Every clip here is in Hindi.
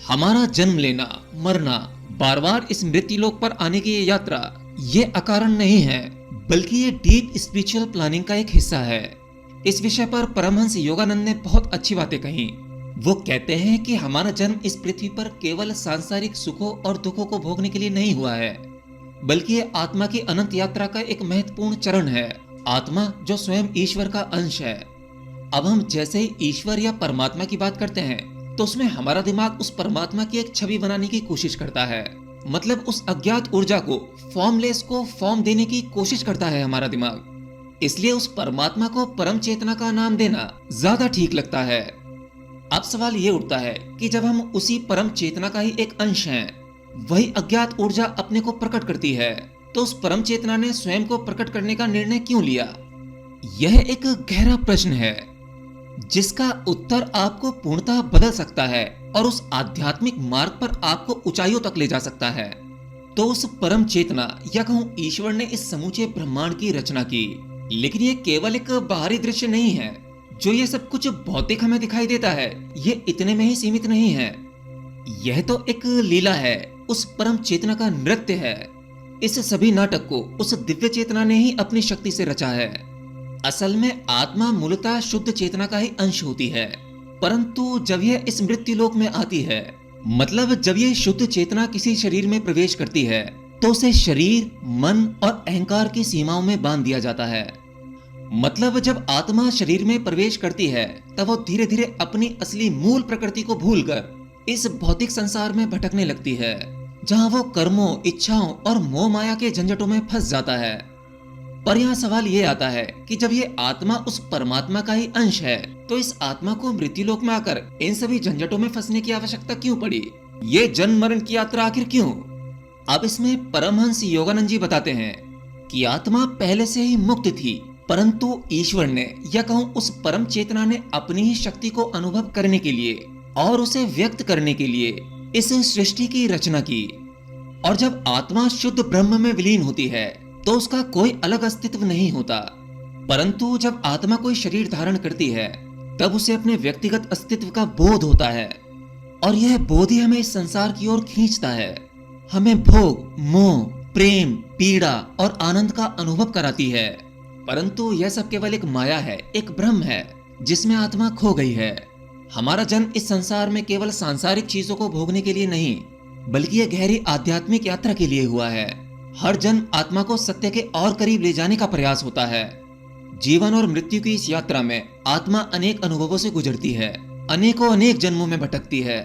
हमारा जन्म लेना, मरना, बार बार इस मृत्युलोक पर आने की ये यात्रा, ये अकारण नहीं है, बल्कि ये डीप स्पिरिचुअल प्लानिंग का एक हिस्सा है। इस विषय पर परमहंस योगानंद ने बहुत अच्छी बातें कही। वो कहते हैं कि हमारा जन्म इस पृथ्वी पर केवल सांसारिक सुखों और दुखों को भोगने के लिए नहीं हुआ है, बल्कि ये आत्मा की अनंत यात्रा का एक महत्वपूर्ण चरण है। आत्मा जो स्वयं ईश्वर का अंश है। अब हम जैसे ही ईश्वर या परमात्मा की बात करते हैं, तो उसमें हमारा दिमाग उस परमात्मा की एक छवि बनाने की कोशिश करता है। मतलब उस अज्ञात ऊर्जा को, फॉर्मलेस को फॉर्म देने की कोशिश करता है हमारा दिमाग। इसलिए उस परमात्मा को परम चेतना का नाम देना ज्यादा ठीक लगता है। अब सवाल ये उठता है कि जब हम उसी परम चेतना का ही एक अंश हैं, वही अज्ञात ऊर्जा अपने को प्रकट करती है, तो उस परम चेतना ने स्वयं को प्रकट करने का निर्णय क्यों लिया? यह एक गहरा प्रश्न है, जिसका उत्तर आपको पूर्णतः बदल सकता है और उस आध्यात्मिक मार्ग पर आपको ऊंचाइयों तक ले जा सकता है। तो उस परम चेतना या कहूं ईश्वर ने इस समूचे ब्रह्मांड की रचना की, लेकिन ये केवल एक बाहरी दृश्य नहीं है। जो ये सब कुछ भौतिक हमें दिखाई देता है, ये इतने में ही सीमित नहीं है। यह तो एक लीला है, उस परम चेतना का नृत्य है। इस सभी नाटक को उस दिव्य चेतना ने ही अपनी शक्ति से रचा है। असल में आत्मा मूलतः शुद्ध चेतना का ही अंश होती है, परंतु जब यह इस मृत्यु लोक में आती है, मतलब जब यह शुद्ध चेतना किसी शरीर में प्रवेश करती है, तो उसे शरीर, मन और अहंकार की सीमाओं में बांध दिया जाता है। मतलब जब आत्मा शरीर में प्रवेश करती है, तब वो धीरे धीरे अपनी असली मूल प्रकृति को भूलकर इस भौतिक संसार में भटकने लगती है, जहां वो कर्मों, इच्छाओं और मोह माया के झंझटों में फंस जाता है। पर यहाँ सवाल ये आता है कि जब ये आत्मा उस परमात्मा का ही अंश है, तो इस आत्मा को मृत्युलोक में आकर इन सभी झंझटों में फंसने की आवश्यकता क्यों पड़ी? ये जन्म मरण की यात्रा आखिर क्यों? अब इसमें परमहंस योगानंद जी बताते हैं कि आत्मा पहले से ही मुक्त थी, परंतु ईश्वर ने या कहूँ उस परम चेतना ने अपनी ही शक्ति को अनुभव करने के लिए और उसे व्यक्त करने के लिए इस सृष्टि की रचना की। और जब आत्मा शुद्ध ब्रह्म में विलीन होती है, तो उसका कोई अलग अस्तित्व नहीं होता। परंतु जब आत्मा कोई शरीर धारण करती है, तब उसे अपने व्यक्तिगत अस्तित्व का बोध होता है, और यह बोध ही हमें इस संसार की ओर खींचता है। हमें भोग, मोह, प्रेम, पीड़ा और आनंद का अनुभव कराती है। परंतु यह सब केवल एक माया है, एक भ्रम है, जिसमें आत्मा खो गई है। हमारा जन्म इस संसार में केवल सांसारिक चीजों को भोगने के लिए नहीं, बल्कि यह गहरी आध्यात्मिक यात्रा के लिए हुआ है। हर जन्म आत्मा को सत्य के और करीब ले जाने का प्रयास होता है। जीवन और मृत्यु की इस यात्रा में आत्मा अनेक अनुभवों से गुजरती है, अनेक जन्मों में भटकती है,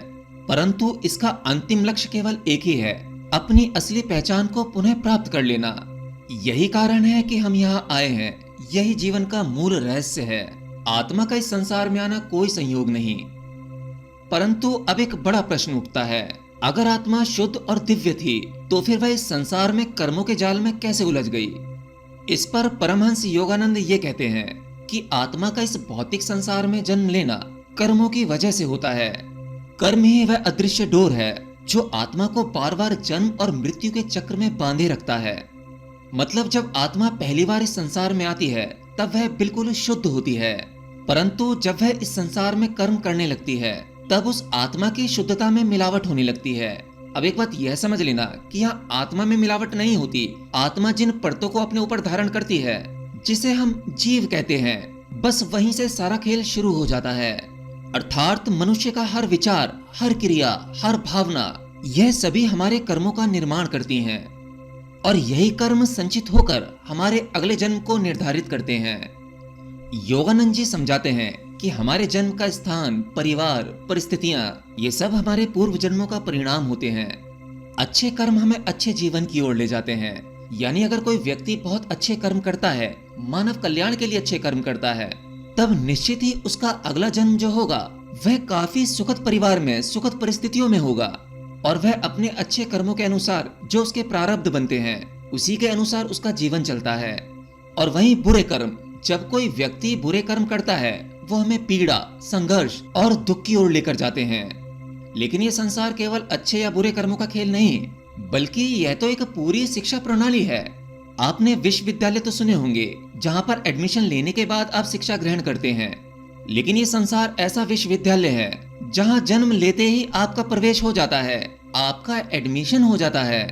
परंतु इसका अंतिम लक्ष्य केवल एक ही है, अपनी असली पहचान को पुनः प्राप्त कर लेना। यही कारण है कि हम यहाँ आए हैं। यही जीवन का मूल रहस्य है। आत्मा का इस संसार में आना कोई संयोग नहीं। परंतु अब एक बड़ा प्रश्न उठता है, अगर आत्मा शुद्ध और दिव्य थी, तो फिर वह इस संसार में कर्मों के जाल में कैसे उलझ गई? इस पर परमहंस योगानंद ये कहते हैं कि आत्मा का इस भौतिक संसार में जन्म लेना कर्मों की वजह से होता है। कर्म ही वह अदृश्य डोर है जो आत्मा को बार बार जन्म और मृत्यु के चक्र में बांधे रखता है। मतलब जब आत्मा पहली बार इस संसार में आती है, तब वह बिल्कुल शुद्ध होती है, परंतु जब वह इस संसार में कर्म करने लगती है, तब उस आत्मा की शुद्धता में मिलावट होने लगती है। अब एक बात यह समझ लेना कि यहाँ आत्मा में मिलावट नहीं होती। आत्मा जिन परतों को अपने ऊपर धारण करती है, जिसे हम जीव कहते हैं, बस वहीं से सारा खेल शुरू हो जाता है। अर्थात मनुष्य का हर विचार, हर क्रिया, हर भावना, यह सभी हमारे कर्मों का निर्माण करती हैं, और यही कर्म संचित होकर हमारे अगले जन्म को निर्धारित करते हैं। योगानंद जी समझाते हैं कि हमारे जन्म का स्थान, परिवार, परिस्थितियां, ये सब हमारे पूर्व जन्मों का परिणाम होते हैं। अच्छे कर्म हमें अच्छे जीवन की ओर ले जाते हैं। यानी अगर कोई व्यक्ति बहुत अच्छे कर्म करता है, मानव कल्याण के लिए अच्छे कर्म करता है, तब निश्चित ही उसका अगला जन्म जो होगा, वह काफी सुखद परिवार में, सुखद परिस्थितियों में होगा, और वह अपने अच्छे कर्मों के अनुसार जो उसके प्रारब्ध बनते हैं, उसी के अनुसार उसका जीवन चलता है। और वहीं बुरे कर्म, जब कोई व्यक्ति बुरे कर्म करता है, वो हमें पीड़ा, संघर्ष और दुख की ओर लेकर जाते हैं। लेकिन ये संसार केवल अच्छे या बुरे कर्मों का खेल नहीं, बल्कि यह तो एक पूरी शिक्षा प्रणाली है। आपने विश्वविद्यालय तो सुने होंगे, जहाँ पर एडमिशन लेने के बाद आप शिक्षा ग्रहण करते हैं। लेकिन ये संसार ऐसा विश्वविद्यालय है जहां जन्म लेते ही आपका प्रवेश हो जाता है, आपका एडमिशन हो जाता है,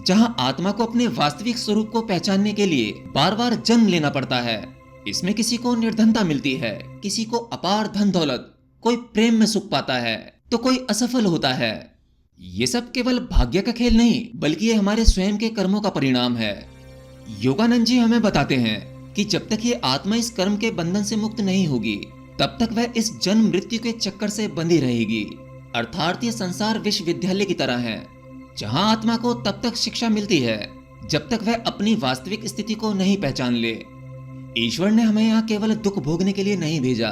जहां आत्मा को अपने वास्तविक स्वरूप को पहचानने के लिए बार बार जन्म लेना पड़ता है। इसमें किसी को निर्धनता मिलती है, किसी को अपार धन दौलत, कोई प्रेम में सुख पाता है तो कोई असफल होता है। ये सब केवल भाग्य का खेल नहीं, बल्कि ये हमारे स्वयं के कर्मों का परिणाम है। योगानंद जी हमें बताते हैं कि जब तक ये आत्मा इस कर्म के बंधन से मुक्त नहीं होगी, तब तक वह इस जन्म मृत्यु के चक्कर से बंधी रहेगी। अर्थात ये संसार विश्वविद्यालय की तरह है, जहां आत्मा को तब तक शिक्षा मिलती है जब तक वह अपनी वास्तविक स्थिति को नहीं पहचान ले। ईश्वर ने हमें यहाँ केवल दुख भोगने के लिए नहीं भेजा,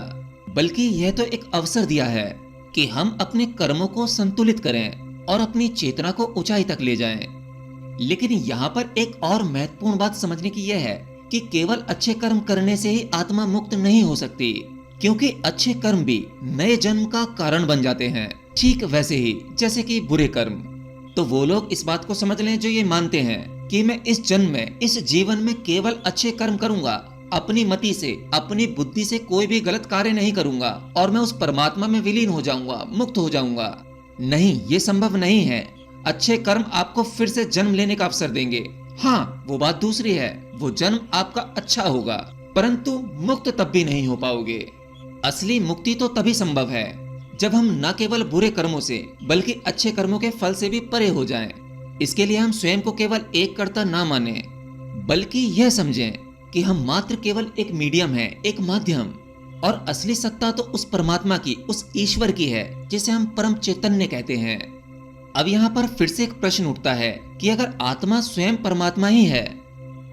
बल्कि यह तो एक अवसर दिया है कि हम अपने कर्मों को संतुलित करें और अपनी चेतना को ऊंचाई तक ले जाएं। लेकिन यहाँ पर एक और महत्वपूर्ण बात समझने की यह है कि केवल अच्छे कर्म करने से ही आत्मा मुक्त नहीं हो सकती, क्योंकि अच्छे कर्म भी नए जन्म का कारण बन जाते हैं, ठीक वैसे ही जैसे कि बुरे कर्म। तो वो लोग इस बात को समझ लें जो ये मानते हैं कि मैं इस जन्म में, इस जीवन में केवल अच्छे कर्म करूंगा, अपनी मति से, अपनी बुद्धि से कोई भी गलत कार्य नहीं करूंगा और मैं उस परमात्मा में विलीन हो जाऊंगा, मुक्त हो जाऊंगा। नहीं, ये संभव नहीं है। अच्छे कर्म आपको फिर से जन्म लेने का अवसर देंगे। हाँ, वो बात दूसरी है, वो जन्म आपका अच्छा होगा, परंतु मुक्त तब भी नहीं हो पाओगे। असली मुक्ति तो तभी संभव है जब हम न केवल बुरे कर्मों से, बल्कि अच्छे कर्मों के फल से भी परे हो जाएं। इसके लिए हम स्वयं को केवल एक कर्ता ना माने, बल्कि यह समझें कि हम मात्र केवल एक मीडियम है, एक माध्यम, और असली सत्ता तो उस परमात्मा की, उस ईश्वर की है जिसे हम परम चैतन्य कहते हैं। अब यहाँ पर फिर से एक प्रश्न उठता है कि अगर आत्मा स्वयं परमात्मा ही है,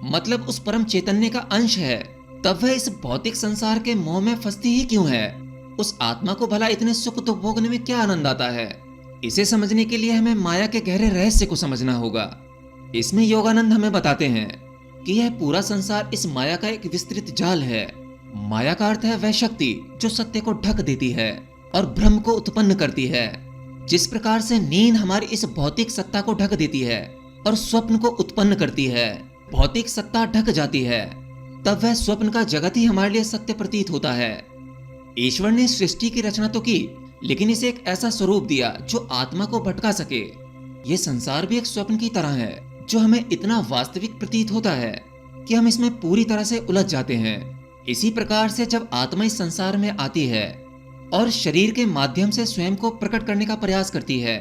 मतलब उस परम चैतन्य का अंश है, तब वह इस भौतिक संसार के मोह में फंसती ही क्यों है? उस आत्मा को भला इतने सुख तो भोगने में क्या आनंद आता है? इसे समझने के लिए हमें माया के गहरे रहस्य को समझना होगा। इसमें योगानंद हमें बताते हैं कि यह पूरा संसार इस माया का एक विस्तृत जाल है। माया का अर्थ है वह शक्ति जो सत्य को ढक देती है और भ्रम को उत्पन्न करती है। जिस प्रकार से नींद हमारी इस भौतिक सत्ता को ढक देती है और स्वप्न को उत्पन्न करती है, भौतिक सत्ता ढक जाती है, तब वह स्वप्न का जगत ही हमारे लिए सत्य प्रतीत होता है। ईश्वर ने सृष्टि की रचना तो की, लेकिन इसे एक ऐसा स्वरूप दिया जो आत्मा को भटका सके। ये संसार भी एक स्वप्न की तरह है जो हमें इतना वास्तविक प्रतीत होता है कि हम इसमें पूरी तरह से उलझ जाते हैं। इसी प्रकार से जब आत्मा इस संसार में आती है और शरीर के माध्यम से स्वयं को प्रकट करने का प्रयास करती है,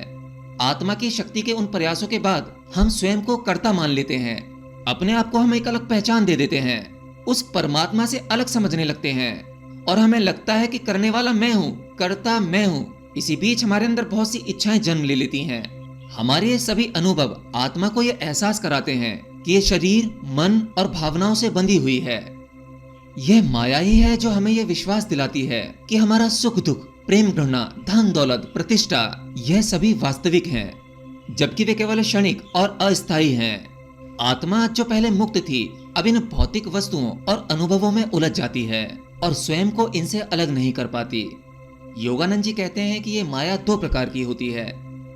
आत्मा की शक्ति के उन प्रयासों के बाद हम स्वयं को कर्ता मान लेते हैं, अपने आप को हम एक अलग पहचान दे देते हैं, उस परमात्मा से अलग समझने लगते हैं और हमें लगता है कि करने वाला मैं हूँ, कर्ता मैं हूँ। इसी बीच हमारे अंदर बहुत सी इच्छाएं जन्म ले लेती हैं। हमारे ये सभी अनुभव आत्मा को ये एहसास कराते हैं कि ये शरीर, मन और भावनाओं से बंधी हुई है। यह माया ही है जो हमें यह विश्वास दिलाती है कि हमारा सुख दुख, प्रेम घृणा, धन दौलत, प्रतिष्ठा, यह सभी वास्तविक हैं, जबकि वे केवल क्षणिक और अस्थायी हैं। आत्मा जो पहले मुक्त थी, अब इन भौतिक वस्तुओं और अनुभवों में उलझ जाती है और स्वयं को इनसे अलग नहीं कर पाती। योगानंद जी कहते हैं कि ये माया दो प्रकार की होती है।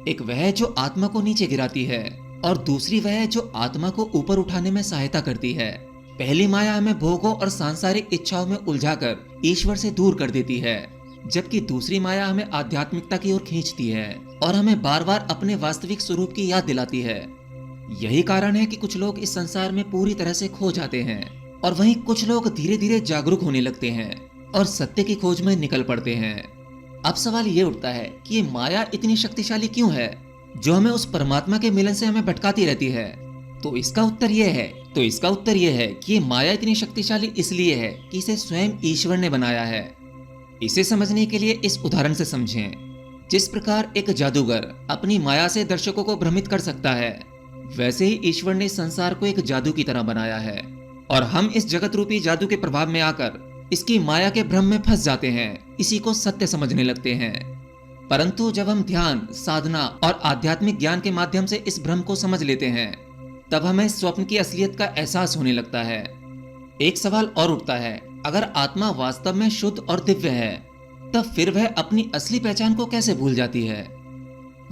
एक वह जो आत्मा को नीचे गिराती है और दूसरी वह जो आत्मा को ऊपर उठाने में सहायता करती है। पहली माया हमें भोगों और सांसारिक इच्छाओं में उलझाकर ईश्वर से दूर कर देती है, जबकि दूसरी माया हमें आध्यात्मिकता की ओर खींचती है और हमें बार बार अपने वास्तविक स्वरूप की याद दिलाती है। यही कारण है कि कुछ लोग इस संसार में पूरी तरह से खो जाते हैं और वहीं कुछ लोग धीरे धीरे जागरूक होने लगते हैं और सत्य की खोज में निकल पड़ते हैं। अब सवाल ये उठता है कि ये माया इतनी शक्तिशाली क्यों है जो हमें उस परमात्मा के मिलन से हमें भटकाती रहती है? तो इसका उत्तर यह है कि ये माया इतनी शक्तिशाली इसलिए है कि इसे स्वयं ईश्वर ने बनाया है। इसे समझने के लिए इस उदाहरण से समझें। जिस प्रकार एक जादूगर अपनी माया से दर्शकों को भ्रमित कर सकता है, वैसे ही ईश्वर ने संसार को एक जादू की तरह बनाया है और हम इस जगत रूपी जादू के प्रभाव में आकर इसकी माया के भ्रम में फंस जाते हैं, इसी को सत्य समझने लगते हैं। परंतु जब हम ध्यान, साधना और आध्यात्मिक ज्ञान के माध्यम से इस भ्रम को समझ लेते हैं, तब हमें स्वप्न की असलियत का एहसास होने लगता है। एक सवाल और उठता है, अगर आत्मा वास्तव में शुद्ध और दिव्य है, तब फिर वह अपनी असली पहचान को कैसे भूल जाती है?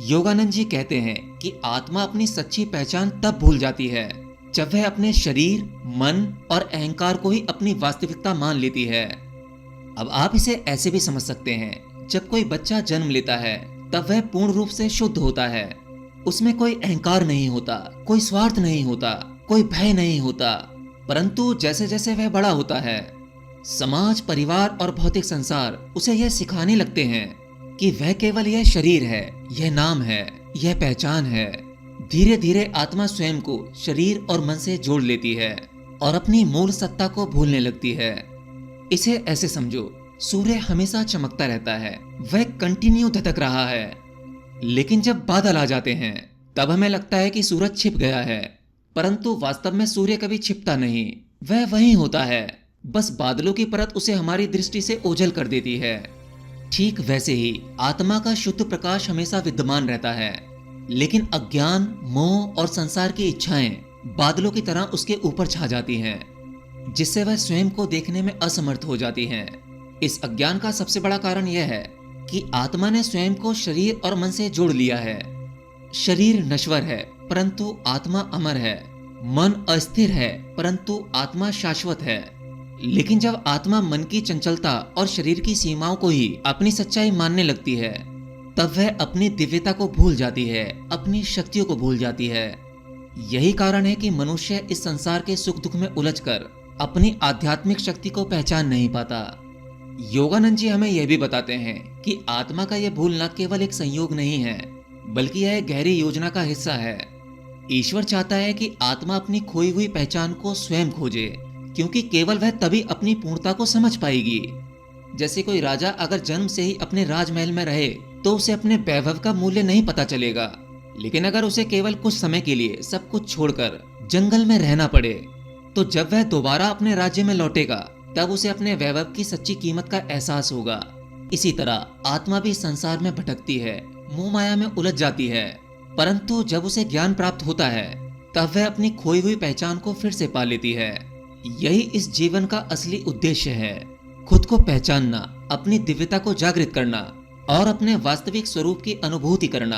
योगानंद जी कहते हैं कि आत्मा अपनी सच्ची पहचान तब भूल जाती है जब वह अपने शरीर, मन और अहंकार को ही अपनी वास्तविकता मान लेती है। अब आप इसे ऐसे भी समझ सकते हैं, जब कोई बच्चा जन्म लेता है तब वह पूर्ण रूप से शुद्ध होता है। उसमें कोई अहंकार नहीं होता, कोई स्वार्थ नहीं होता, कोई भय नहीं होता। परंतु जैसे जैसे वह बड़ा होता है, समाज, परिवार और भौतिक संसार उसे यह सिखाने लगते हैं कि वह केवल यह शरीर है, यह नाम है, यह पहचान है। धीरे धीरे आत्मा स्वयं को शरीर और मन से जोड़ लेती है और अपनी मूल सत्ता को भूलने लगती है। इसे ऐसे समझो, सूर्य हमेशा चमकता रहता है, वह कंटिन्यू धधक रहा है। लेकिन जब बादल आ जाते हैं तब हमें लगता है कि सूरज छिप गया है, परंतु वास्तव में सूर्य कभी छिपता नहीं, वह वहीं होता है। बस बादलों की परत उसे हमारी दृष्टि से ओझल कर देती है। ठीक वैसे ही आत्मा का शुद्ध प्रकाश हमेशा विद्यमान रहता है, लेकिन अज्ञान, मोह और संसार की इच्छाएं बादलों की तरह उसके ऊपर छा जाती हैं, जिससे वह स्वयं को देखने में असमर्थ हो जाती हैं। इस अज्ञान का सबसे बड़ा कारण यह है कि आत्मा ने स्वयं को शरीर और मन से जोड़ लिया है। शरीर नश्वर है परंतु आत्मा अमर है, मन अस्थिर है परंतु आत्मा शाश्वत है। लेकिन जब आत्मा मन की चंचलता और शरीर की सीमाओं को ही अपनी सच्चाई मानने लगती है, तब वह अपनी दिव्यता को भूल जाती है, अपनी शक्तियों को भूल जाती है। यही कारण है कि मनुष्य इस संसार के सुख दुख में उलझकर अपनी आध्यात्मिक शक्ति को पहचान नहीं पाता। योगानंद जी हमें यह भी बताते हैं कि आत्मा का यह भूलना केवल एक संयोग नहीं है, बल्कि यह गहरी योजना का हिस्सा है। ईश्वर चाहता है कि आत्मा अपनी खोई हुई पहचान को स्वयं खोजे, क्योंकि केवल वह तभी अपनी पूर्णता को समझ पाएगी। जैसे कोई राजा अगर जन्म से ही अपने राजमहल में रहे तो उसे अपने वैभव का मूल्य नहीं पता चलेगा, लेकिन अगर उसे केवल कुछ समय के लिए सब कुछ छोड़कर जंगल में रहना पड़े, तो जब वह दोबारा अपने राज्य में लौटेगा तब उसे अपने वैभव की सच्ची कीमत का एहसास होगा। इसी तरह आत्मा भी संसार में भटकती है, मोह माया में उलझ जाती है, परंतु जब उसे ज्ञान प्राप्त होता है तब वह अपनी खोई हुई पहचान को फिर से पा लेती है। यही इस जीवन का असली उद्देश्य है, खुद को पहचानना, अपनी दिव्यता को जागृत करना और अपने वास्तविक स्वरूप की अनुभूति करना।